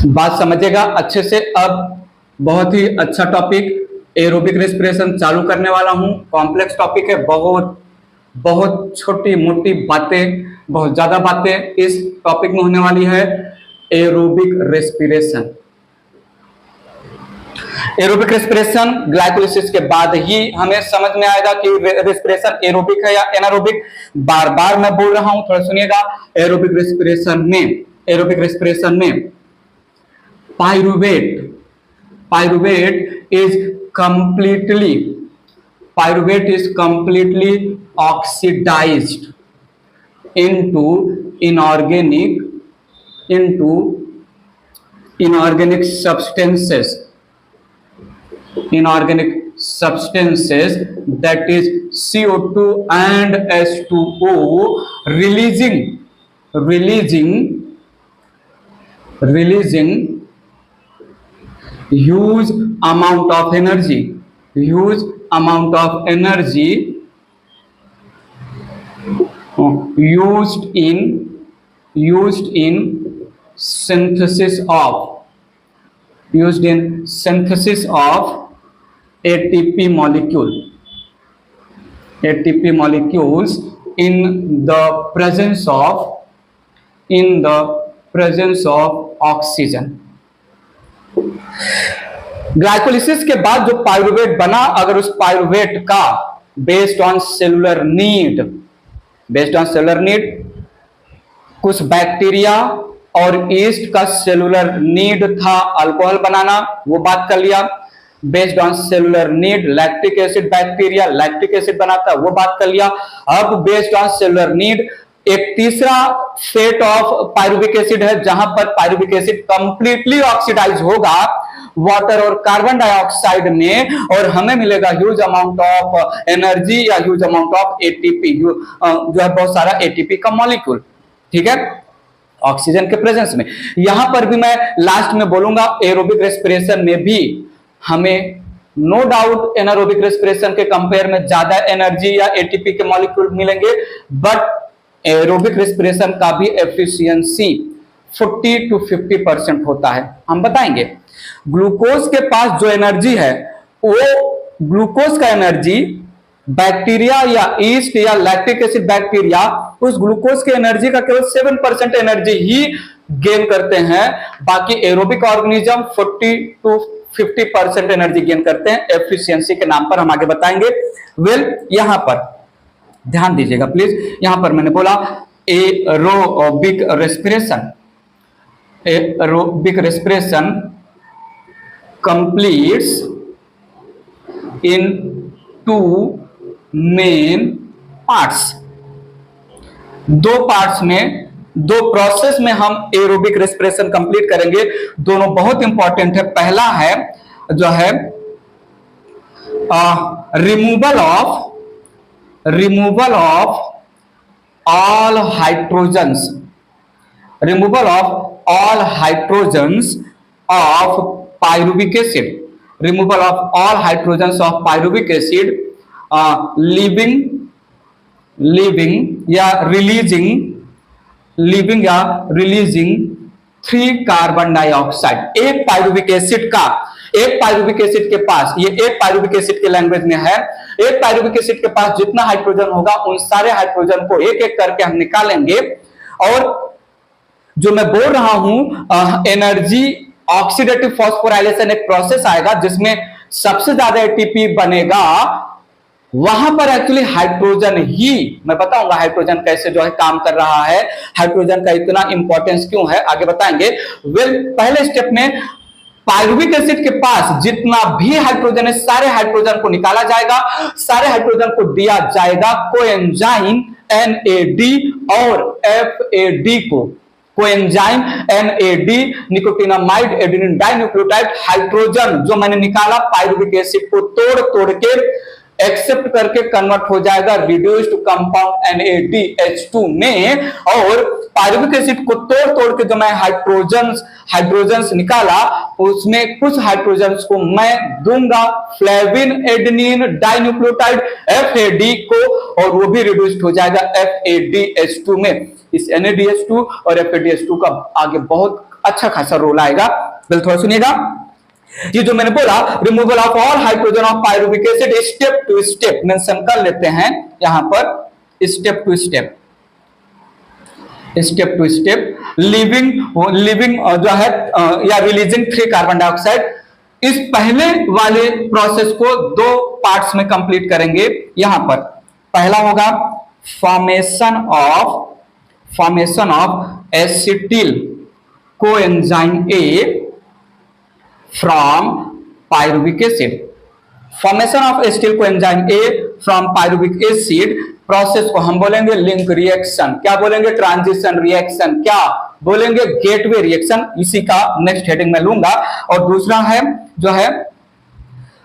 बात समझिएगा अच्छे से। अब बहुत ही अच्छा टॉपिक एरोबिक रेस्पिरेशन चालू करने वाला हूं। कॉम्प्लेक्स टॉपिक है, बहुत बहुत छोटी मोटी बातें, बहुत ज्यादा बातें इस टॉपिक में होने वाली है। Aerobic respiration, aerobic respiration glycolysis के बाद ही हमें समझ में आएगा कि रेस्पिरेशन एरोबिक है या एनारोबिक। बार बार मैं बोल रहा हूं, थोड़ा सुनिएगा। एरोबिक रेस्पिरेशन में pyruvate is completely oxidized into inorganic substances, that is CO2 and H2O, releasing huge amount of energy used in synthesis of ATP molecules in the presence of oxygen। Glycolysis के बाद जो pyruvate बना, अगर उस pyruvate का based on cellular need कुछ bacteria और east का सेलुलर नीड था अल्कोहल बनाना, वो बात कर लिया। Based on cellular need lactic acid, bacteria lactic acid बनाता, वो बात कर लिया। अब बेस्ड ऑन सेलुलर नीड एक तीसरा सेट ऑफ पाइरुविक एसिड है, जहां पर पाइरुविक एसिड कंप्लीटली ऑक्सीडाइज होगा वाटर और कार्बन डाइऑक्साइड में, और हमें मिलेगा ह्यूज अमाउंट ऑफ एनर्जी या ह्यूज अमाउंट ऑफ एटीपी, जो है बहुत सारा एटीपी का मॉलिक्यूल, ठीक है, ऑक्सीजन के प्रेजेंस में। यहां पर भी मैं लास्ट में बोलूंगा, एरोबिक रेस्पिरेशन में भी हमें नो डाउट एनारोबिक रेस्पिरेशन के कंपेयर में ज्यादा एनर्जी या एटीपी के मॉलिक्यूल मिलेंगे, बट एरोबिक रेस्पिरेशन का भी एफिशिएंसी 40 to 50% होता है। हम बताएंगे ग्लूकोज के पास जो एनर्जी है, वो ग्लूकोज का एनर्जी बैक्टीरिया या ईस्ट या लैक्टिक एसिड बैक्टीरिया उस ग्लूकोज के एनर्जी का केवल 7% एनर्जी ही गेन करते हैं, बाकी aerobic organism 40 to 50% energy gain करते हैं। एफिशिएंसी के नाम पर हम आगे बताएंगे। यहां पर ध्यान दीजिएगा प्लीज। यहां पर मैंने बोला aerobic respiration completes in 2 main parts। दो पार्ट्स में, दो प्रोसेस में हम एरोबिक रेस्पिरेशन कंप्लीट करेंगे। दोनों बहुत इंपॉर्टेंट है। पहला है जो है removal of all hydrogens of pyruvic acid, removal of all hydrogens of pyruvic acid, leaving या releasing 3 कार्बन डाइऑक्साइड। एक पाइरुविक एसिड के पास, ये एक पाइरुविक एसिड के लैंग्वेज में है, एक पाइरुविक एसिड के पास जितना हाइड्रोजन होगा उन सारे हाइड्रोजन को एक एक करके हम निकालेंगे, और जो मैं बोल रहा हूं एनर्जी ऑक्सीडेटिव फॉस्फोराइलेशन एक प्रोसेस आएगा जिसमें सबसे ज्यादा एटीपी बनेगा। वहां पर एक्चुअली हाइड्रोजन ही, मैं बताऊंगा हाइड्रोजन कैसे जो है काम कर रहा है, हाइड्रोजन का इतना इंपॉर्टेंस क्यों है, आगे बताएंगे। पहले स्टेप में पाइरुविक एसिड के पास जितना भी हाइड्रोजन है, सारे हाइड्रोजन को निकाला जाएगा, सारे हाइड्रोजन को दिया जाएगा कोएंजाइम NAD और FAD को। Coenzyme NAD, nicotinamide adenine dinucleotide, hydrogen जो मैंने निकाला पाइरुविक एसिड को तोड़ के एक्सेप्ट करके कन्वर्ट हो जाएगा रिड्यूस्ड कंपाउंड NADH2 में, और पाइरुविक एसिड को तोड़ के जो मैं हाइड्रोजन्स निकाला, उसमें कुछ हाइड्रोजन्स को मैं दूंगा फ्लेविन एडेनिन डाइन्यूक्लियोटाइड FAD को, और वो भी रिड्यूस्ड हो जाएगा FADH2 में। इस NADH2 और FADH2 का आगे बहुत अच्छा खासा रोल आएगा। बिल्कुल थोड़ा सुनिएगा, ये जो मैंने बोला removal of all hydrogen of pyruvic acid step to step mention कर लेते हैं यहां पर, step to step, step to step, living जो है या रिलीजिंग 3 कार्बन डाइऑक्साइड। इस पहले वाले प्रोसेस को 2 पार्ट्स में कंप्लीट करेंगे। यहां पर पहला होगा formation of acetyl coenzyme A from pyruvic acid. Formation of acetyl coenzyme A from pyruvic acid process को हम बोलेंगे लिंक रिएक्शन, क्या बोलेंगे, ट्रांजिशन रिएक्शन, क्या बोलेंगे, गेटवे रिएक्शन। इसी का नेक्स्ट हेडिंग में लूंगा। और दूसरा है जो है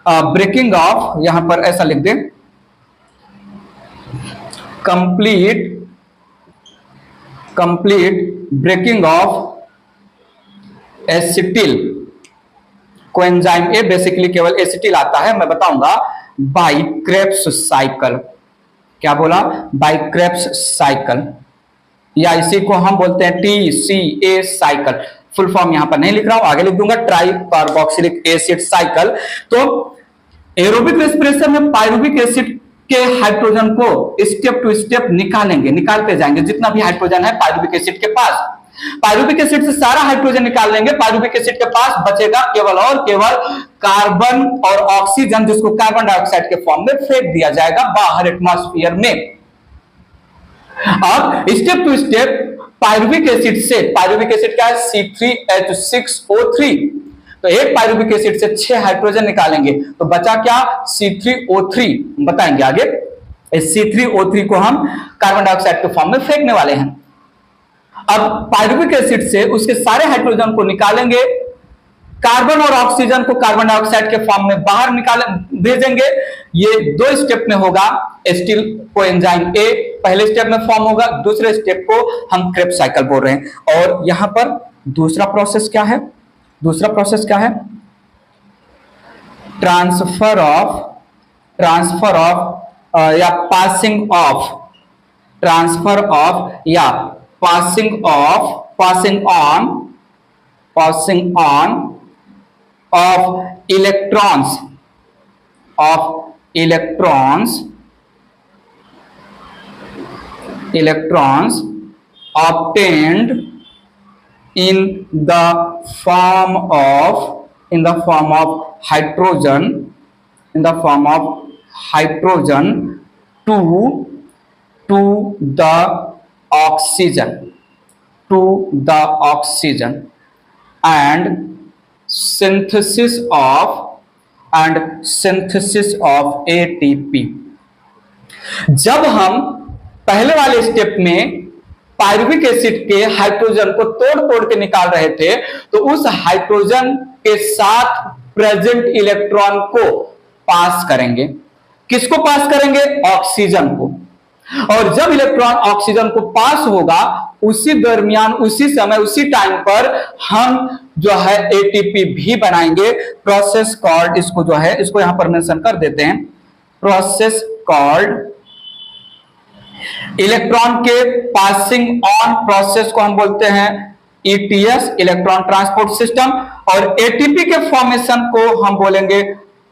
ब्रेकिंग ऑफ, यहां पर ऐसा लिख दें, complete breaking of acetyl coenzyme A, basically केवल एसिटिल आता है, मैं बताऊंगा, बाय क्रेब्स साइकिल। क्या बोला, बाय क्रेब्स साइकिल, या इसी को हम बोलते हैं TCA साइकिल। फुल फॉर्म यहां पर नहीं लिख रहा हूं, आगे लिख दूंगा, ट्राई कार्बोक्सिलिक एसिड साइकिल। तो एरोबिक रेस्पिरेशन में पायरुविक एसिड के हाइड्रोजन को स्टेप टू स्टेप निकालते जाएंगे। जितना भी हाइड्रोजन है पायरुविक एसिड के पास, पायरुविक एसिड से सारा हाइड्रोजन निकाल लेंगे। पायरुविक एसिड के पास बचेगा केवल और केवल कार्बन और ऑक्सीजन, जिसको कार्बन डाइऑक्साइड के फॉर्म में फेंक दिया जाएगा बाहर एटमॉस्फेयर में। अब step to step pyruvic acid क्या है, C3H6O3। तो एक पायरुविक एसिड से 6 हाइड्रोजन निकालेंगे, तो बचा क्या, C3O3। बताएंगे आगे। इस C3O3 को हम कार्बन डाइऑक्साइड के फॉर्म में फेंकने वाले हैं। अब पायरुविक एसिड से उसके सारे हाइड्रोजन को निकालेंगे, कार्बन और ऑक्सीजन को कार्बन डाइऑक्साइड के फॉर्म में बाहर भेजेंगे। ये 2 स्टेप में होगा। एसिटिल कोएंजाइम ए पहले स्टेप में फॉर्म होगा, दूसरे स्टेप को हम क्रेब्स साइकिल बोल रहे हैं। और यहां पर दूसरा प्रोसेस क्या है, ट्रांसफर ऑफ या passing on of electrons obtained in the form of hydrogen to the oxygen and synthesis of ATP। जब हम पहले वाले स्टेप में पायरुविक एसिड के हाइड्रोजन को तोड़ के निकाल रहे थे, तो उस हाइड्रोजन के साथ प्रेजेंट इलेक्ट्रॉन को पास करेंगे। किसको पास करेंगे, ऑक्सीजन को। और जब इलेक्ट्रॉन ऑक्सीजन को पास होगा, उसी दरमियान, उसी समय, उसी टाइम पर हम जो है एटीपी भी बनाएंगे। प्रोसेस कॉल्ड, इसको जो है इसको यहां पर मेंशन कर देते हैं, प्रोसेस कॉल्ड इलेक्ट्रॉन के पासिंग ऑन प्रोसेस को हम बोलते हैं ETS, इलेक्ट्रॉन ट्रांसपोर्ट सिस्टम। और एटीपी के फॉर्मेशन को हम बोलेंगे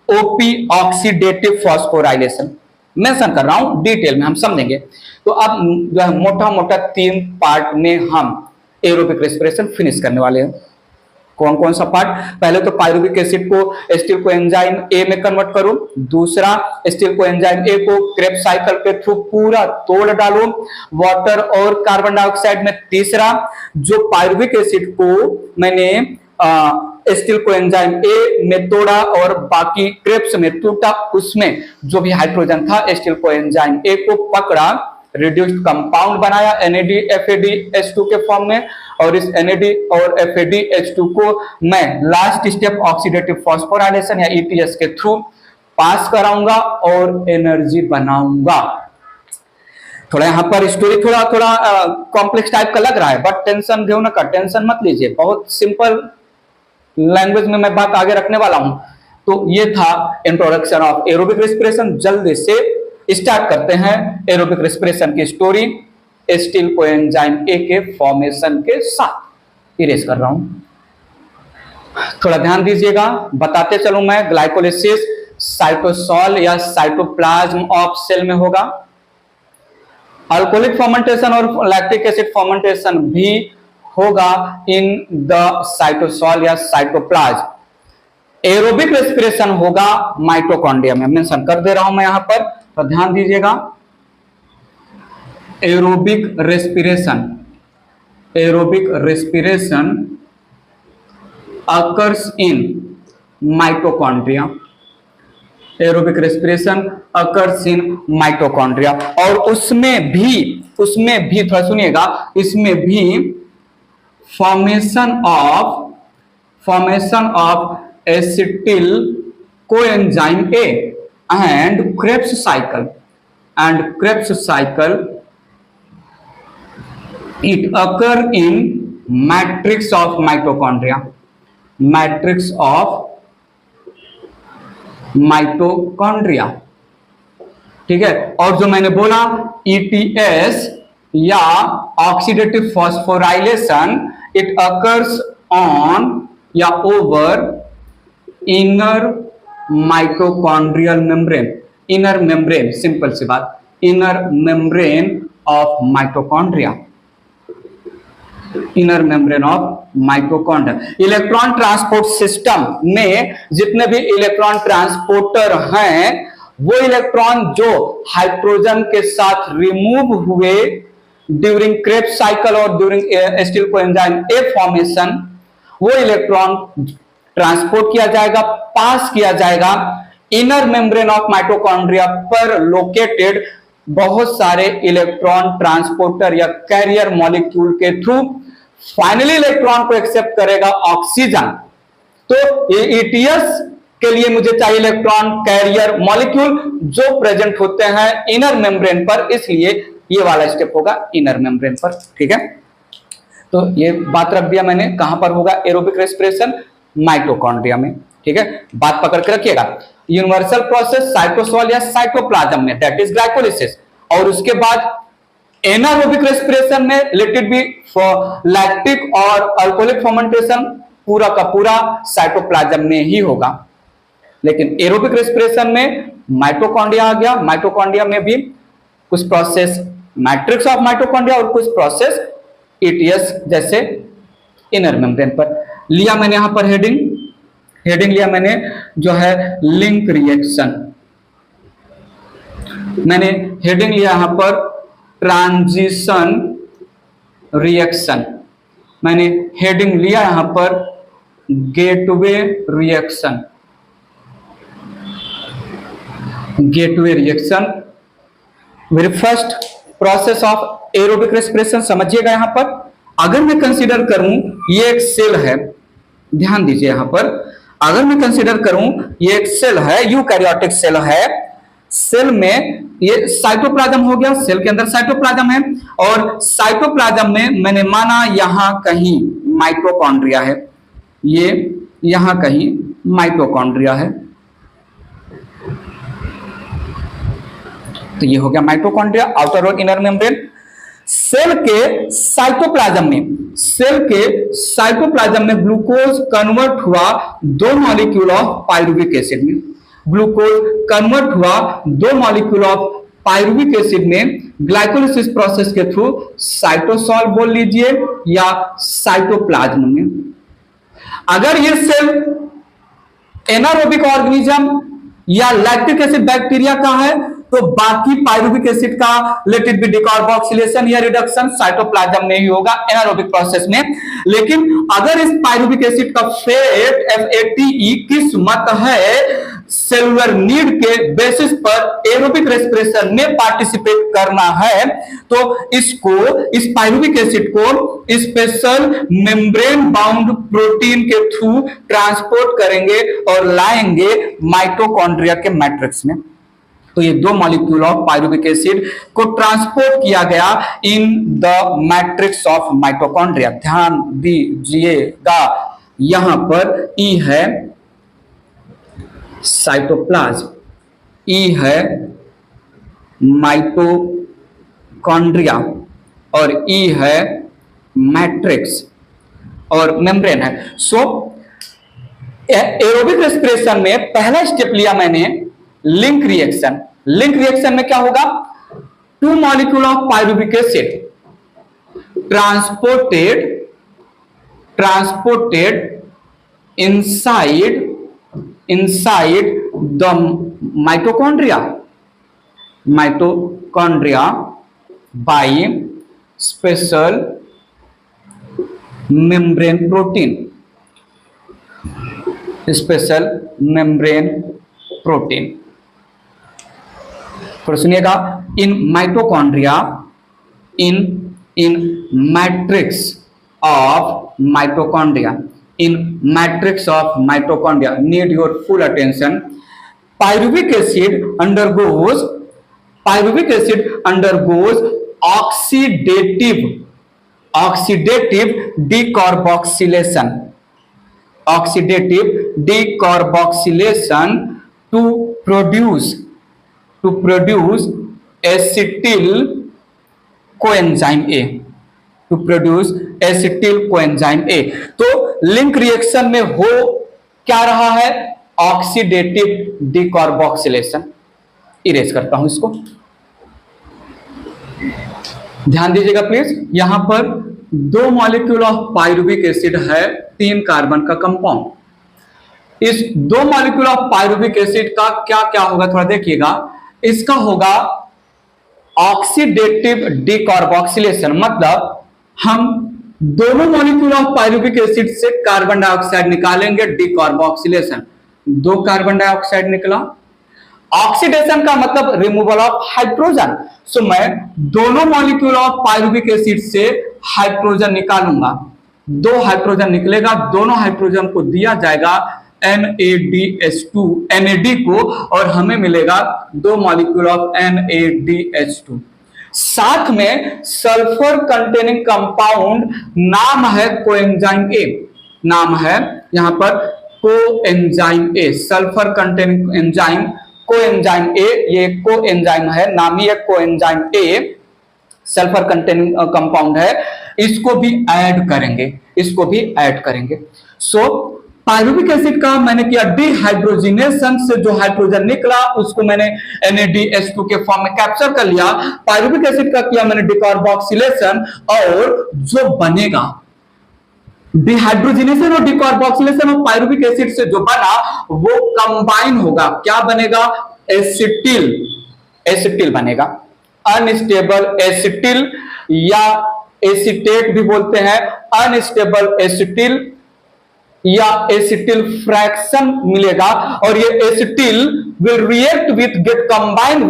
OP, ऑक्सीडेटिव फॉस्फोराइलेशन। मेंशन कर रहा हूं, डिटेल में हम समझेंगे। तो अब जो है मोटा मोटा 3 पार्ट में हम एरोबिक रेस्पिरेशन फिनिश करने वाले हैं। कौन कौन सा पार्ट, पहले तो पायरुविक एसिड को एसिटिल कोएंजाइम ए में कन्वर्ट करो, दूसरा एसिटिल कोएंजाइम ए को क्रेब्स साइकिल के थ्रू पूरा तोड़ डालो वाटर और कार्बन डाइऑक्साइड में, तीसरा जो पायरुविक एसिड को मैंने एसिटिल कोएंजाइम ए में तोड़ा और बाकी क्रेब्स में टूटा, उसमें जो भी हाइड्रोजन था एसिटिल कोएंजाइम ए को पकड़ा, रिड्यूस्ड कंपाउंड बनाया NADFADH2 के फॉर्म में, और इस NAD और FADH2 को मैं लास्ट स्टेप ऑक्सीडेटिव फॉस्फोराइलेशन या ETS के थ्रू पास कराऊंगा और एनर्जी बनाऊंगा। थोड़ा यहाँ पर स्टोरी थोड़ा कॉम्प्लेक्स टाइप का लग रहा है, बट टेंशन घेऊ ना, टेंशन मत लीजिए, बहुत सिंपल लैंग्वेज में मैं बात आगे रखने वाला हूं। तो ये था इंट्रोडक्शन ऑफ एरोबिक रेस्पिरेशन। जल्दी से स्टार्ट करते हैं एरोबिक रेस्पिरेशन की स्टोरी एसिटिल कोएंजाइम ए के फॉर्मेशन के साथ। इरेज कर रहा हूं, थोड़ा ध्यान दीजिएगा, बताते चलूं मैं। ग्लाइकोलिसिस साइटोसॉल या साइटोप्लाज्म ऑफ सेल में होगा। अल्कोहलिक फर्मेंटेशन और लैक्टिक एसिड फर्मेंटेशन भी होगा इन द साइटोसॉल या साइटोप्लाज्म। एरोबिक रेस्पिरेशन होगा माइटोकॉन्ड्रिया में, मेंशन कर दे रहा हूं मैं यहां पर, तो ध्यान दीजिएगा। Aerobic respiration occurs in mitochondria। Aerobic respiration occurs in mitochondria, और उसमें भी थोड़ा सुनिएगा, इसमें भी formation of acetyl coenzyme A and Krebs cycle it occur in matrix of mitochondria। ठीक है। और जो मैंने बोला ETS या oxidative phosphorylation, it occurs on या over inner mitochondrial membrane. Inner membrane, simple सी बात, inner membrane of mitochondria. Inner membrane of mitochondria. Electron transport system में जितने भी इलेक्ट्रॉन ट्रांसपोर्टर हैं, वो इलेक्ट्रॉन जो हाइड्रोजन के साथ रिमूव हुए ड्यूरिंग क्रेब्स साइकिल और during acetyl coenzyme a formation, वो इलेक्ट्रॉन ट्रांसपोर्ट किया जाएगा, पास किया जाएगा इनर मेम्ब्रेन ऑफ माइटोकॉन्ड्रिया पर लोकेटेड बहुत सारे इलेक्ट्रॉन ट्रांसपोर्टर या कैरियर मॉलिक्यूल के थ्रू। फाइनली इलेक्ट्रॉन को एक्सेप्ट करेगा ऑक्सीजन। तो ETS के लिए मुझे चाहिए इलेक्ट्रॉन कैरियर मॉलिक्यूल जो प्रेजेंट होते हैं इनर मेम्ब्रेन पर, इसलिए ये वाला स्टेप होगा इनर मेम्ब्रेन पर। ठीक है, तो ये बात रख दिया मैंने, कहां पर होगा एरोबिक रेस्पिरेशन, माइटोकॉन्ड्रिया में। ठीक है, बात पकड़ के रखिएगा। यूनिवर्सल प्रोसेस साइटोसॉल या साइटोप्लाज्म में, दैट इज ग्लाइकोलिसिस। और उसके बाद एनारोबिक रेस्पिरेशन में लेट इट बी लैक्टिक और अल्कोहलिक फर्मेंटेशन पूरा का पूरा साइटोप्लाज्म में ही होगा। लेकिन एरोबिक रेस्पिरेशन में माइटोकॉन्ड्रिया आ गया। माइटोकॉन्ड्रिया में भी कुछ प्रोसेस मैट्रिक्स ऑफ माइटोकॉन्ड्रिया और कुछ प्रोसेस ETS जैसे इनर मेम्ब्रेन पर। लिया मैंने यहां पर हेडिंग लिया मैंने जो है लिंक रिएक्शन। मैंने हेडिंग लिया यहां पर ट्रांजिशन रिएक्शन। मैंने हेडिंग लिया यहां पर gateway reaction. Very first process of aerobic respiration समझिएगा। यहां पर अगर मैं कंसीडर करूं ये एक सेल है, ध्यान दीजिए यहां पर, अगर मैं कंसीडर करूं ये एक सेल है, यूकैरियोटिक सेल है, सेल में ये साइटोप्लाज्म हो गया, सेल के अंदर साइटोप्लाज्म है, और साइटोप्लाज्म में मैंने माना यहां कहीं माइटोकॉन्ड्रिया है, ये यहां कहीं माइटोकॉन्ड्रिया है, तो ये हो गया माइटोकॉन्ड्रिया, आउटर और इनर मेम्ब्रेन। सेल के साइटोप्लाज्म में ग्लूकोज कन्वर्ट हुआ 2 मॉलिक्यूल ऑफ पाइरुविक एसिड में, ग्लूकोज कन्वर्ट हुआ 2 मॉलिक्यूल ऑफ पाइरुविक एसिड में ग्लाइकोलिसिस प्रोसेस के थ्रू साइटोसॉल बोल लीजिए या साइटोप्लाज्म में। अगर ये सेल एनारोबिक ऑर्गेनिज्म या लैक्टिक एसिड बैक्टीरिया का है तो बाकी पाइरुविक एसिड का लेट इट बी डिकार्बोक्सिलेशन या रिडक्शन साइटोप्लाज्म में ही होगा एनारोबिक प्रोसेस में। लेकिन अगर इस पाइरुविक एसिड का फेट FATE किस्मत है सेलुलर नीड के बेसिस पर एरोबिक रेस्पिरेशन में पार्टिसिपेट करना है, तो इसको, इस पाइरुविक एसिड को स्पेशल मेम्ब्रेन बाउंड प्रोटीन के थ्रू ट्रांसपोर्ट करेंगे और लाएंगे माइटोकॉन्ड्रिया के मैट्रिक्स में। तो ये 2 मॉलिक्यूल ऑफ पाइरुविक एसिड को ट्रांसपोर्ट किया गया in the matrix of mitochondria. ध्यान दीजिएगा, यहां पर E है साइटोप्लाज्म, E है माइटोकॉन्ड्रिया और E है मैट्रिक्स। और मेम्ब्रेन है। सो एरोबिक रेस्पिरेशन में पहला स्टेप लिया मैंने लिंक रिएक्शन। लिंक रिएक्शन में क्या होगा, two molecule of pyruvic acid transported inside the mitochondria by special membrane protein, फिर सुनिएगा, in mitochondria in matrix of mitochondria need your full attention. Pyruvic acid undergoes oxidative decarboxylation to produce acetyl coenzyme A। तो link reaction में हो क्या रहा है, oxidative decarboxylation. Erase करता हूं इसको, ध्यान दीजिएगा प्लीज। यहां पर 2 मॉलिक्यूल ऑफ पायरुविक एसिड है, 3 कार्बन का कंपाउंड। इस 2 मॉलिक्यूल ऑफ पायरुविक एसिड का क्या क्या होगा, थोड़ा देखिएगा। इसका होगा ऑक्सीडेटिव डिकार्बोक्सिलेशन, मतलब हम दोनों मॉलिक्यूल ऑफ पायरुविक एसिड से कार्बन डाइऑक्साइड निकालेंगे, डिकार्बोक्सिलेशन, 2 कार्बन डाइऑक्साइड निकला। ऑक्सीडेशन का मतलब रिमूवल ऑफ हाइड्रोजन। सो मैं दोनों मॉलिक्यूल ऑफ पायरुविक एसिड से हाइड्रोजन निकालूंगा, 2 हाइड्रोजन निकलेगा, दोनों हाइड्रोजन को दिया जाएगा NADH2 NAD को, और हमें मिलेगा 2 मॉलिक्यूल ऑफ NADH2। साथ में सल्फर कंटेनिंग कंपाउंड नाम है कोएंजाइम ए, नाम है यहां पर coenzyme A, sulphur containing enzyme coenzyme A, ये कोएंजाइम है, नाम ही है coenzyme A, sulphur containing compound है। इसको भी ऐड करेंगे, सो पायरुविक एसिड का मैंने किया डिहाइड्रोजिनेशन से जो हाइड्रोजन निकला उसको मैंने NADH2 के फॉर्म में कैप्चर कर लिया। पायरुविक एसिड का किया मैंने डिकार्बोक्सिलेशन, और जो बनेगा डिहाइड्रोजिनेशन और डिकार्बोक्सिलेशन और पायरुविक एसिड से जो बना वो कंबाइन होगा, क्या बनेगा, एसिटिल बनेगा। अनस्टेबल एसिटिल या एसीटेट भी बोलते हैं, अनस्टेबल एसिटिल या एसिटिल फ्रैक्शन मिलेगा, और ये acetyl will react with get combined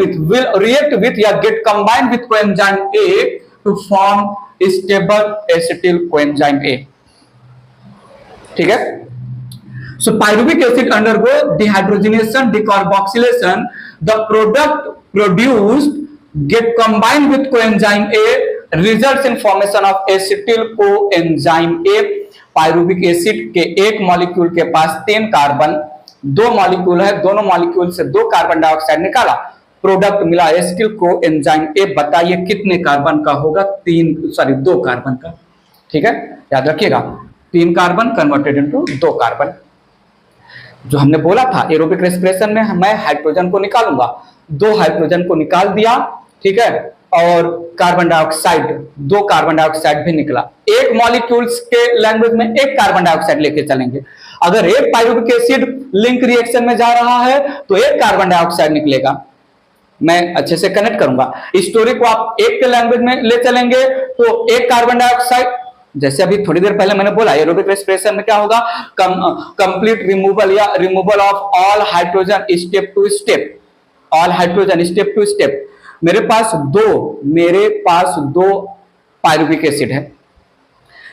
with coenzyme A to form stable acetyl coenzyme A। ठीक है, so pyruvic acid undergo dehydrogenation decarboxylation, the product produced get combined with coenzyme A results in formation of acetyl coenzyme A। Pyruvic acid के एक molecule के पास 3 carbon, 2 molecule है, दोनों molecule से 2 carbon dioxide निकाला, product मिला एसिटिल कोएंजाइम ए। बताइए कितने कार्बन का होगा, 2 कार्बन का। ठीक है, याद रखिएगा, 3 कार्बन कन्वर्टेड इनटू 2 कार्बन। जो हमने बोला था एरोबिक रेस्पिरेशन में मैं हाइड्रोजन को निकालूंगा, 2 हाइड्रोजन को निकाल दिया, ठीक है, और कार्बन डाइऑक्साइड, 2 कार्बन डाइऑक्साइड भी निकला। एक मॉलिक्यूल्स के लैंग्वेज में 1 कार्बन डाइऑक्साइड लेके चलेंगे। अगर एक पायरुविक एसिड लिंक रिएक्शन में जा रहा है तो 1 कार्बन डाइऑक्साइड निकलेगा। मैं अच्छे से कनेक्ट करूंगा स्टोरी को। आप 1 के लैंग्वेज में ले चलेंगे तो 1 कार्बन डाइऑक्साइड, जैसे अभी थोड़ी देर पहले मैंने बोला एरोबिक रेस्पिरेशन में क्या होगा, कंप्लीट रिमूवल या removal of all hydrogen step to step, all hydrogen step to step. मेरे पास दो पायरुविक एसिड है,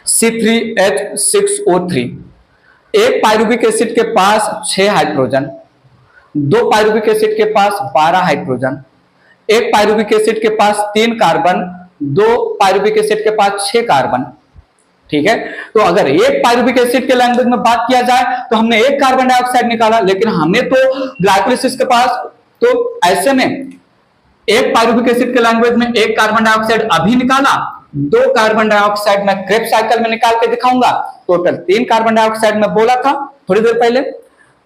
C3H6O3। एक पायरुविक एसिड के पास 6 हाइड्रोजन, 2 पायरुविक एसिड के पास 12 हाइड्रोजन, एक पायरुविक एसिड के पास 3 कार्बन, 2 पायरुविक एसिड के पास 6 कार्बन। ठीक है, तो अगर एक पायरुविक एसिड के लैंग्वेज में बात किया जाए तो हमने 1 कार्बन डाइऑक्साइड निकाला, लेकिन हमें तो ग्लाइकोलिसिस के पास, तो ऐसे में एक पायरुविक एसिड के लैंग्वेज में 1 कार्बन डाइऑक्साइड अभी निकाला, 2 कार्बन डाइऑक्साइड मैं क्रेब्स साइकिल में निकाल के दिखाऊंगा, टोटल 3 कार्बन डाइऑक्साइड में बोला था थोड़ी देर पहले।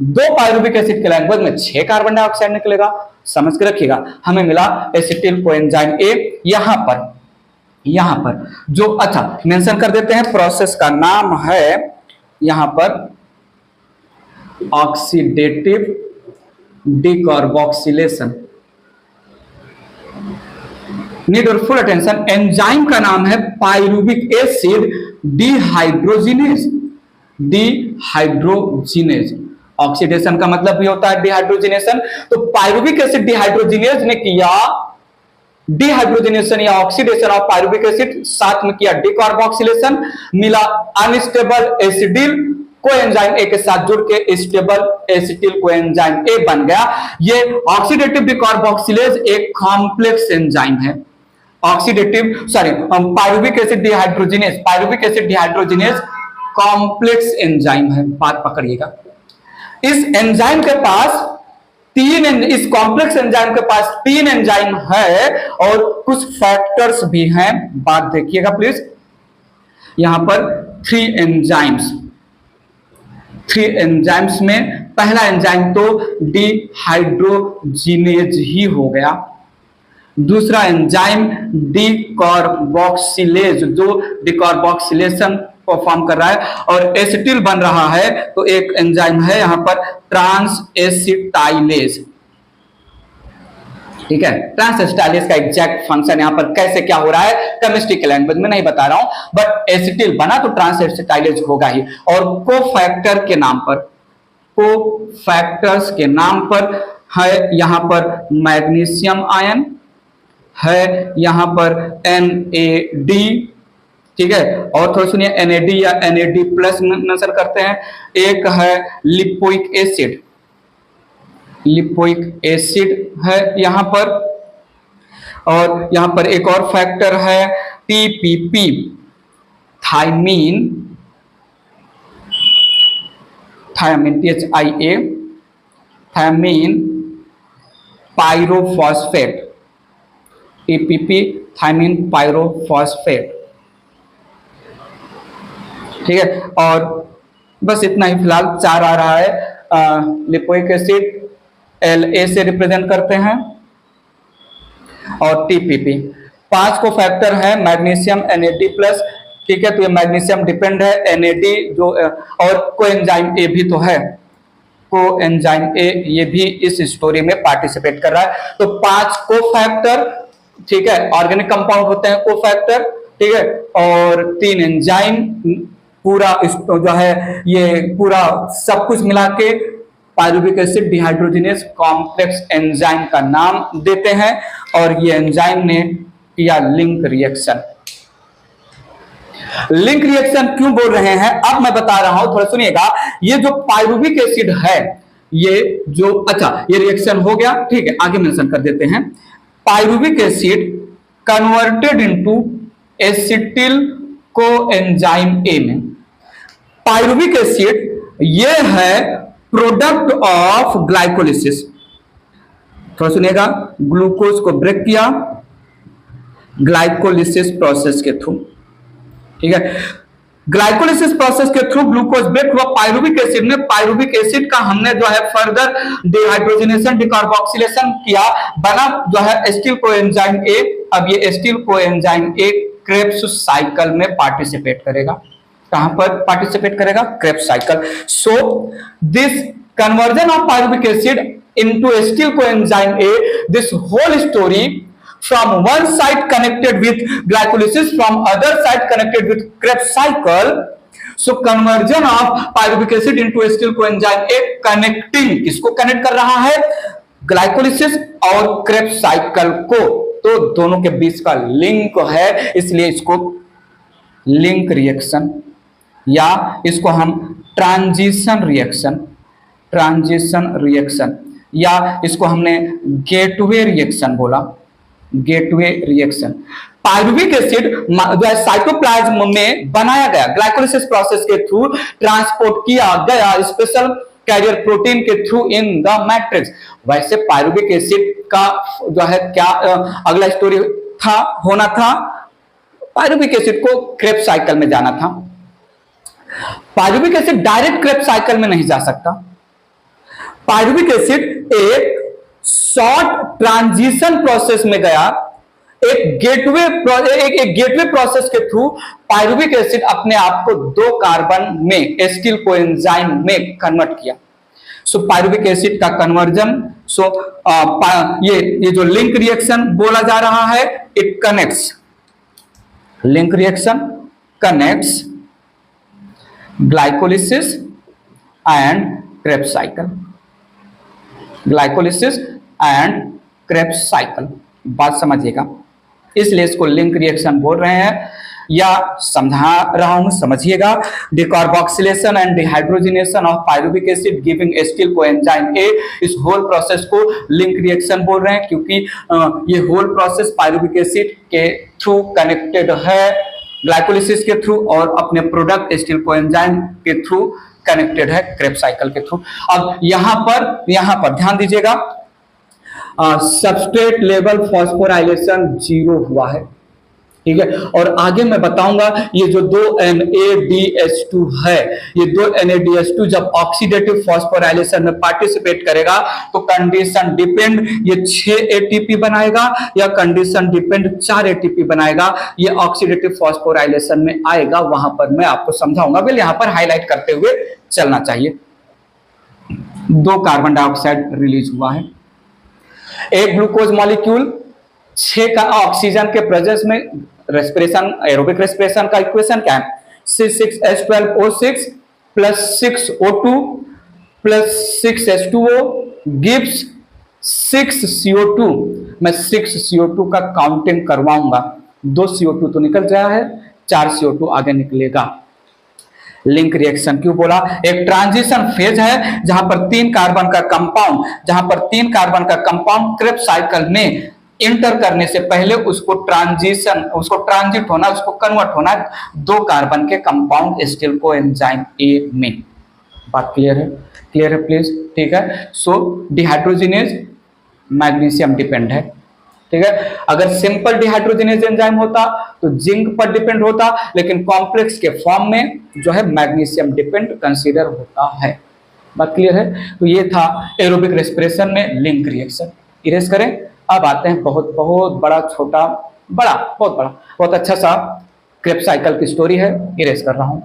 2 पायरुविक एसिड के लैंग्वेज में 6 कार्बन डाइऑक्साइड निकलेगा, समझ के रखिएगा। हमें मिला एसिटिल कोएंजाइम ए। यहां पर जो अच्छा मेंशन कर देते हैं, प्रोसेस का नाम है यहां पर ऑक्सीडेटिव डिकार्बोक्सिलेशन। नीड और फुल अटेंशन। एंजाइम का नाम है पायरुविक एसिड डिहाइड्रोजिनेज। ऑक्सीडेशन का मतलब भी होता है डिहाइड्रोजिनेशन। तो पायरुविक एसिड डिहाइड्रोजिनेज ने किया डिहाइड्रोजिनेशन या ऑक्सीडेशन ऑफ पायरुविक एसिड, साथ में किया डिकार्बोक्सिलेशन, मिला अनस्टेबल एसिडिल कोएंजाइम ए के साथ जुड़ के स्टेबल एसिटिल कोएंजाइम ए बन गया। ये ऑक्सीडेटिव डिकार्बोक्सिलेज एक कॉम्प्लेक्स एंजाइम है। Pyruvic acid dehydrogenase complex enzyme है, बात पकड़िएगा। इस एंजाइम के पास इस कॉम्प्लेक्स एंजाइम के पास 3 एंजाइम है और कुछ फैक्टर्स भी हैं, बात देखिएगा प्लीज। यहां पर 3 एंजाइम्स में पहला एंजाइम तो डिहाइड्रोजिनेज ही हो गया। दूसरा एंजाइम डिकार्बोक्सिलेज, जो डिकार्बोक्सिलेशन परफॉर्म कर रहा है और एसिटिल बन रहा है, तो एक एंजाइम है यहां पर ट्रांस एसिटाइलेज। ठीक है, ट्रांस एसिटाइलेज का एग्जैक्ट फंक्शन यहां पर कैसे क्या हो रहा है केमिस्ट्री के लैंग्वेज में नहीं बता रहा हूं, बट एसिटिल बना तो ट्रांस एसिटाइलेज होगा ही। और कोफैक्टर्स के नाम पर है यहां पर मैग्नीशियम आयन है, यहां पर NAD, ठीक है। और थोड़ा सुनिए, NAD या NAD प्लस मेंशन करते हैं। एक है लिपोइक एसिड है यहां पर, और यहां पर एक और फैक्टर है TPP, thiamine THIA, thiamine pyrophosphate, TPP thiamine pyrophosphate, ठीक है। और बस इतना ही फिलहाल 4 आ रहा है। लिपोइक एसिड La से रिप्रेजेंट करते हैं और TPP। 5 को फैक्टर है मैग्नीशियम NAD प्लस, ठीक है। तो ये मैग्नीशियम डिपेंड है, NAD जो और कोएंजाइम ए भी तो है, कोएंजाइम ए ये भी इस स्टोरी में पार्टिसिपेट कर रहा है। तो 5 को फैक्टर, ठीक है, ऑर्गेनिक कंपाउंड होते हैं कोफैक्टर, ठीक है। और 3 एंजाइम, पूरा जो है ये पूरा सब कुछ मिला के pyruvic acid dehydrogenase complex enzyme का नाम देते हैं। और ये एंजाइम ने किया लिंक रिएक्शन। लिंक रिएक्शन क्यों बोल रहे हैं अब मैं बता रहा हूं, थोड़ा सुनिएगा। ये जो पायरुविक एसिड है, ये जो अच्छा ये रिएक्शन हो गया, ठीक है, आगे मेंशन कर देते हैं। Pyruvic acid converted into acetyl coenzyme A में। पायरुविक एसिड ये है प्रोडक्ट ऑफ ग्लाइकोलिसिस। थोड़ा सुनिएगा, ग्लूकोज को ब्रेक किया ग्लाइकोलिसिस प्रोसेस के थ्रू, ठीक है। ग्लाइकोलिसिस प्रोसेस के थ्रू ग्लूकोज ब्रेक हुआ पायरुविक एसिड में। पायरुविक एसिड का हमने जो है फर्दर डिहाइड्रोजनेशन डिकार्बोक्सिलेशन किया, बना जो है एसिटिल कोएंजाइम ए। अब ये acetyl coenzyme A Krebs cycle में पार्टिसिपेट करेगा। कहां पर पार्टिसिपेट करेगा? Krebs cycle. So this conversion of pyruvic acid into acetyl coenzyme A, this whole story from one side connected with glycolysis, from other side connected with Krebs cycle. So conversion of pyruvic acid into acetyl coenzyme A connecting, किसको connect कर रहा है? Glycolysis और Krebs cycle को। तो दोनों के बीच का लिंक है, इसलिए इसको लिंक रिएक्शन या इसको हम ट्रांजिशन रिएक्शन या इसको हमने गेटवे रिएक्शन बोला, गेटवे रिएक्शन। पायरुविक एसिड जो है साइटोप्लाज्म में बनाया गया, ग्लाइकोलिसिस प्रोसेस के थ्रू ट्रांसपोर्ट किया गया स्पेशल कैरियर प्रोटीन के थ्रू इन द मैट्रिक्स। वैसे पायरुविक एसिड का जो है क्या अगला स्टोरी था होना था पायरुविक एसिड को क्रेब्स साइकिल में जाना था। Pyruvic acid direct Krebs cycle में नहीं जा सकता। पायरुविक एसिड एक शॉर्ट ट्रांजिशन प्रोसेस में गया, एक गेटवे प्रोसेस के थ्रू पायरुविक एसिड अपने आप को 2 कार्बन में एसिटिल कोएंजाइम में कन्वर्ट किया। सो पायरुविक एसिड का कन्वर्जन, ये जो लिंक रिएक्शन बोला जा रहा है, it connects, link reaction connects glycolysis and Krebs cycle, glycolysis and Krebs cycle. बात समझिएगा, इसलिए इसको लिंक रिएक्शन बोल रहे हैं या समझा रहा हूं, समझिएगा। Decarboxylation and dehydrogenation of pyruvic acid giving acetyl coenzyme ए, इस होल प्रोसेस को लिंक रिएक्शन बोल रहे हैं क्योंकि ये होल प्रोसेस पायरुविक एसिड के थ्रू कनेक्टेड है, ग्लाइकोलिसिस के थ्रू, और अपने प्रोडक्ट एसिटिल कोएंजाइम के थ्रू कनेक्टेड है, क्रेब्स साइकिल के थ्रू। अब यहां पर ध्यान दीजिएगा, सबस्ट्रेट लेवल फॉस्फोराइलेशन 0 हुआ है, ठीक है। और आगे मैं बताऊंगा ये जो 2 NADH2 है, ये 2 NADH2 जब ऑक्सीडेटिव फॉस्फोराइलेशन में पार्टिसिपेट करेगा तो कंडीशन डिपेंड ये 6 ATP बनाएगा या कंडीशन डिपेंड 4 ATP बनाएगा, ये ऑक्सीडेटिव फॉस्फोराइलेशन में आएगा, वहां पर मैं आपको समझाऊंगा। बिल यहां पर हाईलाइट करते हुए चलना चाहिए। 2 कार्बन डाइऑक्साइड रिलीज हुआ है, एक ग्लूकोज मॉलिक्यूल 6 का ऑक्सीजन के प्रेजेंस में रेस्पिरेशन, एरोबिक रेस्पिरेशन का इक्वेशन क्या है, C6H12O6 plus 6O2 plus 6H2O gives 6CO2। मैं 6CO2 का काउंटिंग करवाऊंगा, 2 CO2 तो निकल गया है, 4 CO2 आगे निकलेगा। लिंक रिएक्शन क्यों बोला, एक ट्रांजिशन फेज है जहां पर 3 कार्बन का कंपाउंड क्रेब्स साइकिल में इंटर करने से पहले उसको ट्रांजिट होना, उसको कन्वर्ट होना 2 कार्बन के कंपाउंड एसिटिल कोएंजाइम ए में। बात क्लियर है प्लीज, ठीक है। सो डिहाइड्रोजिनेज मैग्नीशियम डिपेंड है, ठीक है। अगर सिंपल डिहाइड्रोजिनेज एंजाइम होता तो जिंक पर डिपेंड होता, लेकिन कॉम्प्लेक्स के फॉर्म में जो है मैग्नीशियम डिपेंड कंसीडर होता है। बात क्लियर है। तो ये था एरोबिक रेस्पिरेशन में लिंक रिएक्शन। इरेज करें। अब आते हैं बहुत बड़ा, छोटा, बहुत अच्छा सा क्रेब्स साइकिल की स्टोरी है, इरेज कर रहा हूं।